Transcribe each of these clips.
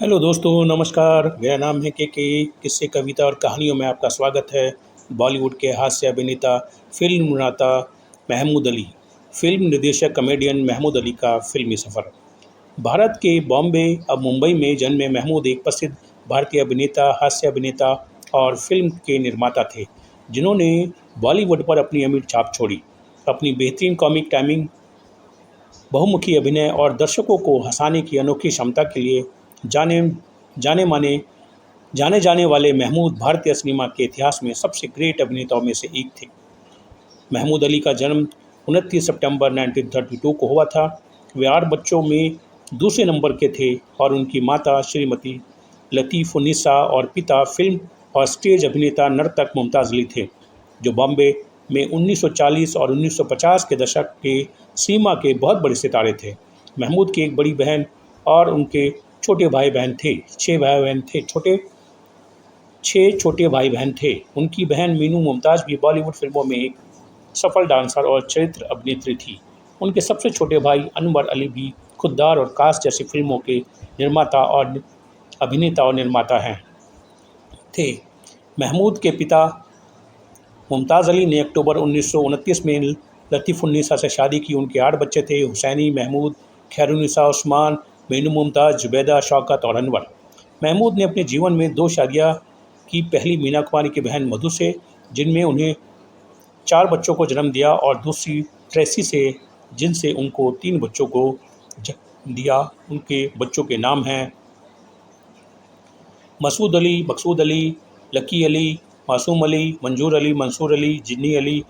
Hello दोस्तों, नमस्कार। मेरा नाम है के। किस्से, कविता और कहानियों में आपका स्वागत है। बॉलीवुड के हास्य अभिनेता, फिल्म निर्माता महमूद अली, फिल्म निर्देशक, कॉमेडियन महमूद अली का फिल्मी सफ़र। भारत के बॉम्बे अब मुंबई में जन्मे महमूद एक प्रसिद्ध भारतीय अभिनेता, हास्य अभिनेता और फिल्म के निर्माता थे, जिन्होंने बॉलीवुड पर अपनी अमिट छाप छोड़ी। अपनी बेहतरीन कॉमिक टाइमिंग, बहुमुखी अभिनय और दर्शकों को हंसाने की अनोखी क्षमता के लिए जाने जाने माने जाने जाने वाले महमूद भारतीय सिनेमा के इतिहास में सबसे ग्रेट अभिनेताओं में से एक थे। महमूद अली का जन्म 29 सितंबर 1932 को हुआ था। वे 8 बच्चों में दूसरे नंबर के थे और उनकी माता श्रीमती लतीफ़ुन्निसा और पिता फिल्म और स्टेज अभिनेता नर्तक मुमताज़ अली थे, जो बॉम्बे में 1940 और 1950 के दशक के सिनेमा के बहुत बड़े सितारे थे। महमूद की एक बड़ी बहन और उनके छोटे भाई बहन थे। 6 छोटे भाई बहन थे। उनकी बहन मीनू मुमताज़ भी बॉलीवुड फिल्मों में एक सफल डांसर और चरित्र अभिनेत्री थी। उनके सबसे छोटे भाई अनवर अली भी खुद्दार और कास जैसी फिल्मों के निर्माता और अभिनेता और निर्माता हैं थे। महमूद के पिता मुमताज़ अली ने अक्टूबर 1929 में लतीफ़ुन्निसा से शादी की। उनके 8 बच्चे थे: हुसैनी, महमूद, खैरुन्निसा, उस्मान, मीनू मुमताज़, जुबैदा, शौकत और अनवर। महमूद ने अपने जीवन में 2 शादियाँ की। पहली मीना कुमारी की बहन मधु से, जिनमें उन्हें 4 बच्चों को जन्म दिया, और दूसरी ट्रेसी से, जिनसे उनको 3 बच्चों को जन्म दिया। उनके बच्चों के नाम हैं मसूद अली, मकसूद अली, लकी अली, मासूम अली, मंजूर अली, मंसूर अली, जिन्नी अली।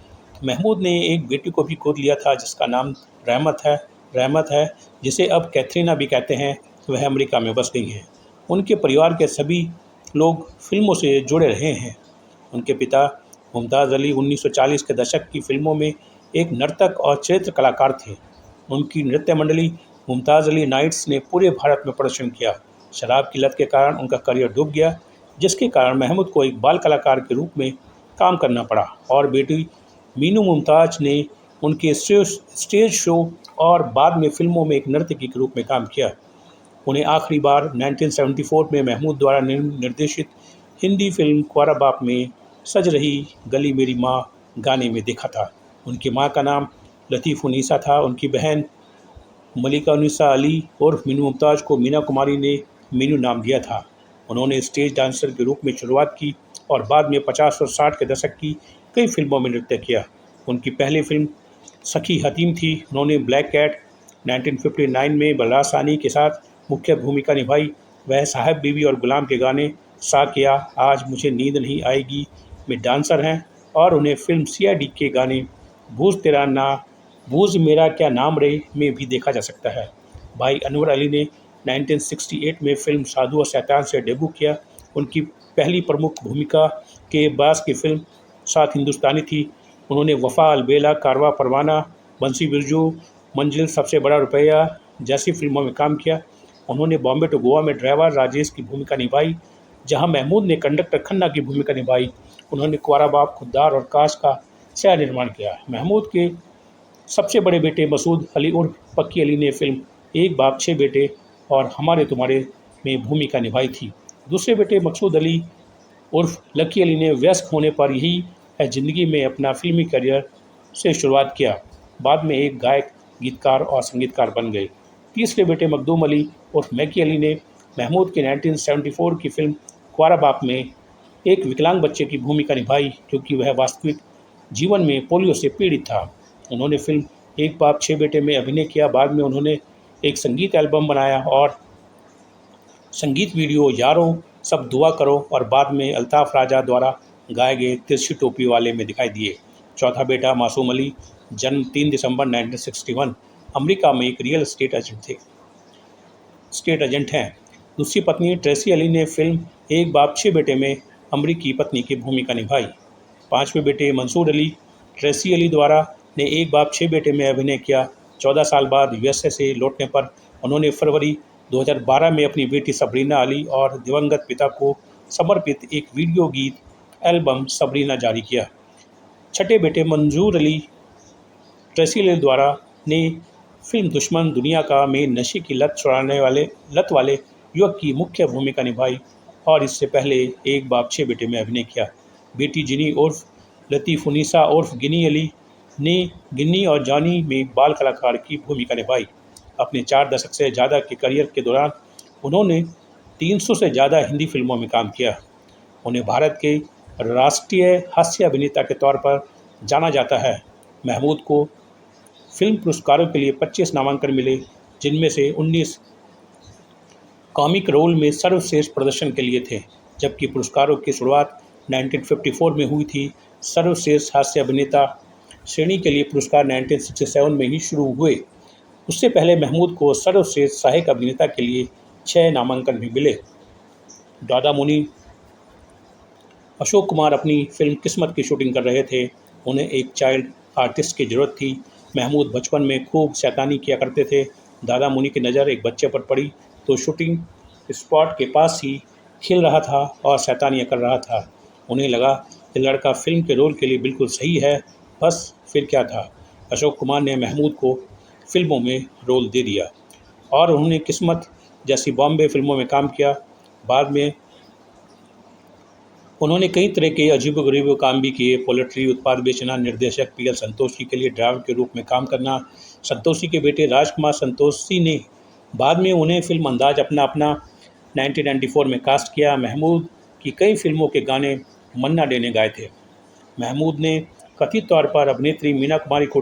महमूद ने एक बेटी को भी गोद लिया था, जिसका नाम रहमत है, जिसे अब कैथरीना भी कहते हैं। वह अमेरिका में बस गई हैं। उनके परिवार के सभी लोग फिल्मों से जुड़े रहे हैं। उनके पिता मुमताज़ अली 1940 के दशक की फिल्मों में एक नर्तक और चरित्र कलाकार थे। उनकी नृत्य मंडली मुमताज़ अली नाइट्स ने पूरे भारत में प्रदर्शन किया। शराब की लत के कारण उनका करियर डूब गया, जिसके कारण महमूद को एक बाल कलाकार के रूप में काम करना पड़ा, और बेटी मीनू मुमताज़ ने उनके स्टेज शो और बाद में फिल्मों में एक नर्तकी के रूप में काम किया। उन्हें आखिरी बार 1974 में महमूद द्वारा निर्देशित हिंदी फिल्म क्वारा बाप में सज रही गली मेरी माँ गाने में देखा था। उनकी माँ का नाम लतीफ़ुन्निसा था। उनकी बहन मलिका उन्निसा अली उर्फ मीनू मुमताज़ को मीना कुमारी ने मीनू नाम दिया था। उन्होंने स्टेज डांसर के रूप में शुरुआत की और बाद में 50 और 60 के दशक की कई फिल्मों में नृत्य किया। उनकी पहली फिल्म सखी हतीम थी। उन्होंने ब्लैक कैट 1959 में बलराज साहनी के साथ मुख्य भूमिका निभाई। वह साहब बीवी और गुलाम के गाने साकिया, आज मुझे नींद नहीं आएगी में डांसर हैं, और उन्हें फिल्म सीआईडी के गाने बूझ मेरा क्या नाम रे में भी देखा जा सकता है। भाई अनवर अली ने 1968 में फिल्म साधु और शैतान से डेब्यू किया। उनकी पहली प्रमुख भूमिका के बास की फिल्म सात हिंदुस्तानी थी। उन्होंने वफा, अलबेला, कारवा परवाना, बंसी बिरजू, मंजिल, सबसे बड़ा रुपया जैसी फिल्मों में काम किया। उन्होंने बॉम्बे टू गोवा में ड्राइवर राजेश की भूमिका निभाई, जहां महमूद ने कंडक्टर खन्ना की भूमिका निभाई। उन्होंने क्वारा बाप, खुद्दार और काश का सह निर्माण किया। महमूद के सबसे बड़े बेटे मसूद अली उर्फ पक्की अली ने फिल्म एक बाप 6 बेटे और हमारे तुम्हारे में भूमिका निभाई थी। दूसरे बेटे मकसूद अली उर्फ लकी अली ने वयस्क होने पर यही है ज़िंदगी में अपना फिल्मी करियर से शुरुआत किया। बाद में एक गायक, गीतकार और संगीतकार बन गए। तीसरे बेटे मखदूम अली उर्फ मैकी अली ने महमूद के 1974 की फिल्म क्वारा बाप में एक विकलांग बच्चे की भूमिका निभाई, क्योंकि वह वास्तविक जीवन में पोलियो से पीड़ित था। उन्होंने फिल्म एक बाप 6 बेटे में अभिनय किया। बाद में उन्होंने एक संगीत एल्बम बनाया और संगीत वीडियो यारों सब दुआ करो और बाद में अल्ताफ़ राजा द्वारा गाए गए तिरछी टोपी वाले में दिखाई दिए। चौथा बेटा मासूम अली जन्म 3 दिसंबर 1961 अमेरिका में एक रियल स्टेट एजेंट हैं। दूसरी पत्नी ट्रेसी अली ने फिल्म एक बाप 6 बेटे में अमरीकी पत्नी की भूमिका निभाई। पाँचवें बेटे मंसूर अली ट्रेसी अली द्वारा ने एक बाप 6 बेटे में अभिनय किया। 14 साल बाद यूएसए से लौटने पर उन्होंने फरवरी 2012 में अपनी बेटी सबरीना अली और दिवंगत पिता को समर्पित एक वीडियो गीत एल्बम सबरीना जारी किया। छठे बेटे मंजूर अली ट्रेसी अली द्वारा ने फिल्म दुश्मन दुनिया का में नशे की लत वाले युवक की मुख्य भूमिका निभाई और इससे पहले एक बाप छः बेटे में अभिनय किया। बेटी जिनी उर्फ लतीफ़ुन्निसा उर्फ गिनी अली ने गिन्नी और जॉनी में बाल कलाकार की भूमिका निभाई। अपने 4 दशक से ज़्यादा के करियर के दौरान उन्होंने 300 से ज़्यादा हिंदी फिल्मों में काम किया। उन्हें भारत के राष्ट्रीय हास्य अभिनेता के तौर पर जाना जाता है। महमूद को फिल्म पुरस्कारों के लिए 25 नामांकन मिले, जिनमें से 19 कॉमिक रोल में सर्वश्रेष्ठ प्रदर्शन के लिए थे, जबकि पुरस्कारों की शुरुआत 1954 में हुई थी। सर्वश्रेष्ठ हास्य अभिनेता श्रेणी के लिए पुरस्कार 1967 में ही शुरू हुए। उससे पहले महमूद को सर्वश्रेष्ठ सहायक अभिनेता के लिए 6 नामांकन भी मिले। दादा मुनि अशोक कुमार अपनी फिल्म किस्मत की शूटिंग कर रहे थे। उन्हें एक चाइल्ड आर्टिस्ट की ज़रूरत थी। महमूद बचपन में खूब शैतानी किया करते थे। दादा मुनि की नज़र एक बच्चे पर पड़ी तो शूटिंग स्पॉट के पास ही खेल रहा था और शैतानियाँ कर रहा था। उन्हें लगा कि लड़का फिल्म के रोल के लिए बिल्कुल सही है, बस फिर क्या था। अशोक कुमार ने महमूद को फिल्मों में रोल दे दिया और उन्होंने किस्मत जैसी बॉम्बे फिल्मों में काम किया। बाद में उन्होंने कई तरह के अजीबो-गरीब काम भी किए। पोल्ट्री उत्पाद बेचना, निर्देशक पीएल संतोषी के लिए ड्राइवर के रूप में काम करना। संतोषी के बेटे राजकुमार संतोषी ने बाद में उन्हें फिल्म अंदाज अपना अपना 1994 में कास्ट किया। महमूद की कई फिल्मों के गाने मन्ना डे ने गाए थे। महमूद ने कथित तौर पर अभिनेत्री मीना कुमारी को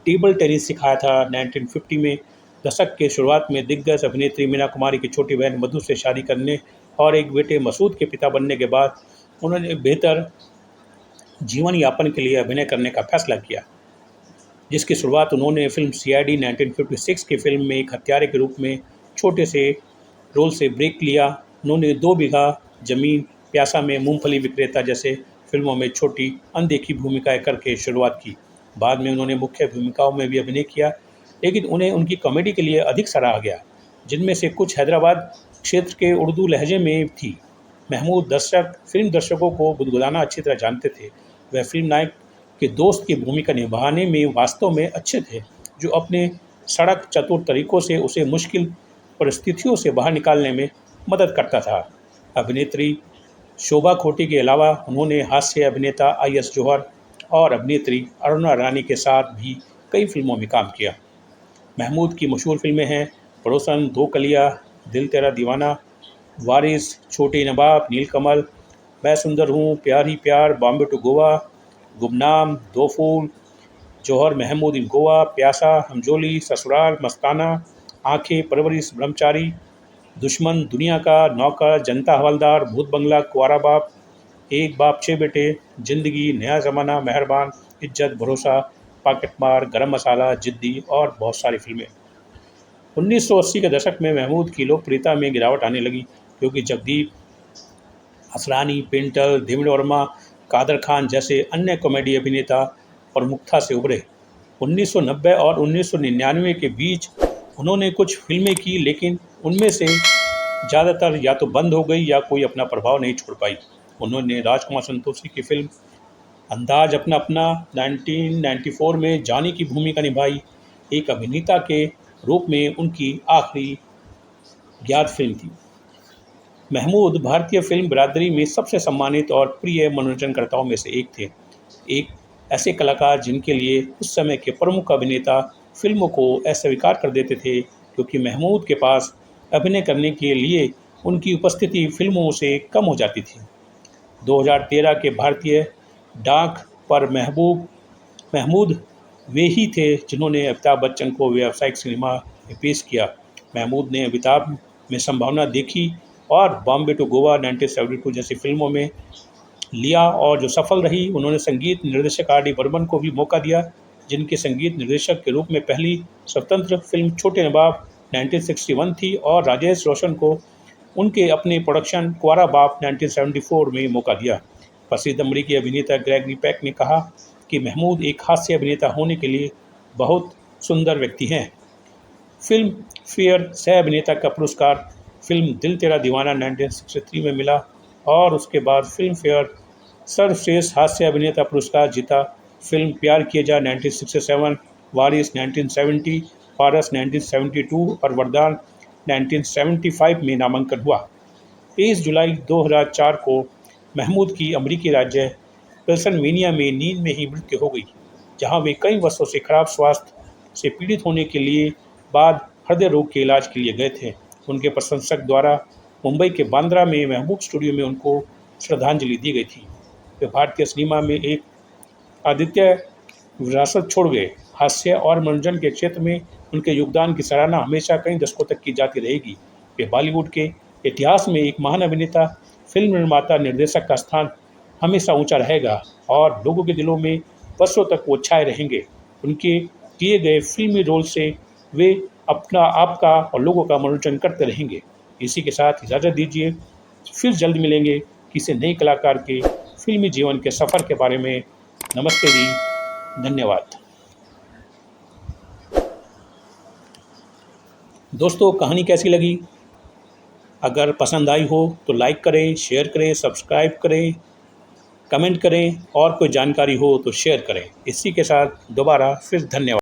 टेबल टेनिस सिखाया था। 1950 में दशक के शुरुआत में दिग्गज अभिनेत्री मीना कुमारी की छोटी बहन मधु से शादी करने और एक बेटे मसूद के पिता बनने के बाद उन्होंने बेहतर जीवन यापन के लिए अभिनय करने का फैसला किया, जिसकी शुरुआत उन्होंने फिल्म सीआईडी 1956 की फिल्म में एक हत्यारे के रूप में छोटे से रोल से ब्रेक लिया। उन्होंने 2 बीघा जमीन, प्यासा में मूंगफली विक्रेता जैसे फिल्मों में छोटी अनदेखी भूमिकाएं करके शुरुआत की। बाद में उन्होंने मुख्य भूमिकाओं में भी अभिनय किया, लेकिन उन्हें उनकी कॉमेडी के लिए अधिक सराहा गया, जिनमें से कुछ हैदराबाद क्षेत्र के उर्दू लहजे में थी। महमूद फिल्म दर्शकों को गुदगुदाना अच्छी तरह जानते थे। वह फिल्म नायक के दोस्त की भूमिका निभाने में वास्तव में अच्छे थे, जो अपने सड़क चतुर तरीकों से उसे मुश्किल परिस्थितियों से बाहर निकालने में मदद करता था। अभिनेत्री शोभा खोटी के अलावा उन्होंने हास्य अभिनेता IS जौहर और अभिनेत्री अरुणा रानी के साथ भी कई फिल्मों में काम किया। महमूद की मशहूर फिल्में हैं पड़ोसन, दो कलियां, दिल तेरा दीवाना, वारिस, छोटे नवाब, नीलकमल, मैं सुंदर हूँ, प्यार ही प्यार, बॉम्बे टू गोवा, गुमनाम, दो फूल, जौहर महमूद इन गोवा, प्यासा, हमजोली, ससुराल, मस्ताना, आंखें, परवरिश, ब्रह्मचारी, दुश्मन, दुनिया का, नौकर, जनता हवलदार, भूत बंगला, कुंवारा बाप, एक बाप छः बेटे, जिंदगी, नया ज़माना, मेहरबान, इज्जत, भरोसा, पॉकेटमार, गरम मसाला, जिद्दी और बहुत सारी फिल्में। 1980 के दशक में महमूद की लोकप्रियता में गिरावट आने लगी, क्योंकि जगदीप असरानी, पेंटर, देवेंद्र वर्मा, कादर खान जैसे अन्य कॉमेडी अभिनेता प्रमुखता से उभरे। 1990 और 1999 के बीच उन्होंने कुछ फिल्में की, लेकिन उनमें से ज़्यादातर या तो बंद हो गई या कोई अपना प्रभाव नहीं छोड़ पाई। उन्होंने राजकुमार संतोषी की फिल्म अंदाज अपना अपना 1994 में जानी की भूमिका निभाई। एक अभिनेता के रूप में उनकी आखिरी ज्ञात फिल्म थी। महमूद भारतीय फिल्म बिरादरी में सबसे सम्मानित और प्रिय मनोरंजनकर्ताओं में से एक थे। एक ऐसे कलाकार जिनके लिए उस समय के प्रमुख अभिनेता फिल्मों को अस्वीकार कर देते थे, क्योंकि महमूद के पास अभिनय करने के लिए उनकी उपस्थिति फिल्मों से कम हो जाती थी। 2013 के भारतीय डाक पर महमूद वे ही थे जिन्होंने अमिताभ बच्चन को व्यावसायिक सिनेमा में पेश किया। महमूद ने अमिताभ में संभावना देखी और बॉम्बे टू गोवा 1972 जैसी फिल्मों में लिया, और जो सफल रही। उन्होंने संगीत निर्देशक R.D. बर्मन को भी मौका दिया, जिनके संगीत निर्देशक के रूप में पहली स्वतंत्र फिल्म छोटे नवाब 1961 थी, और राजेश रोशन को उनके अपने प्रोडक्शन कुंवारा बाप 1974 में मौका दिया। प्रसिद्ध अमेरिकी अभिनेता ग्रेगरी पेक ने कहा कि महमूद एक हास्य अभिनेता होने के लिए बहुत सुंदर व्यक्ति हैं। फिल्म फेयर सह अभिनेता का पुरस्कार फिल्म दिल तेरा दीवाना 1963 में मिला, और उसके बाद फिल्म फेयर सर्वश्रेष्ठ हास्य अभिनेता पुरस्कार जीता। फिल्म प्यार किए जा 1967, वारिस 1970, पारस 1972 और वरदान 1975 में नामांकन हुआ। 23 जुलाई 2004 को महमूद की अमेरिकी राज्य पेंसिल्वेनिया में नींद में ही मृत्यु हो गई, जहां वे कई वर्षों से खराब स्वास्थ्य से पीड़ित होने के लिए बाद हृदय रोग के इलाज के लिए गए थे। उनके प्रशंसक द्वारा मुंबई के बांद्रा में महबूब स्टूडियो में उनको श्रद्धांजलि दी गई थी। वे भारतीय सिनेमा में एक अद्वितीय विरासत छोड़ गए। हास्य और मनोरंजन के क्षेत्र में उनके योगदान की सराहना हमेशा कई दशकों तक की जाती रहेगी। वे बॉलीवुड के इतिहास में एक महान अभिनेता, फिल्म निर्माता, निर्देशक का स्थान हमेशा ऊंचा रहेगा और लोगों के दिलों में वर्षों तक वो छाए रहेंगे। उनके किए गए फिल्मी रोल से वे अपना आपका और लोगों का मनोरंजन करते रहेंगे। इसी के साथ इजाज़त दीजिए, फिर जल्द मिलेंगे किसी नए कलाकार के फिल्मी जीवन के सफ़र के बारे में। नमस्ते जी, धन्यवाद। दोस्तों, कहानी कैसी लगी? अगर पसंद आई हो तो लाइक करें, शेयर करें, सब्सक्राइब करें, कमेंट करें और कोई जानकारी हो तो शेयर करें। इसी के साथ दोबारा फिर धन्यवाद।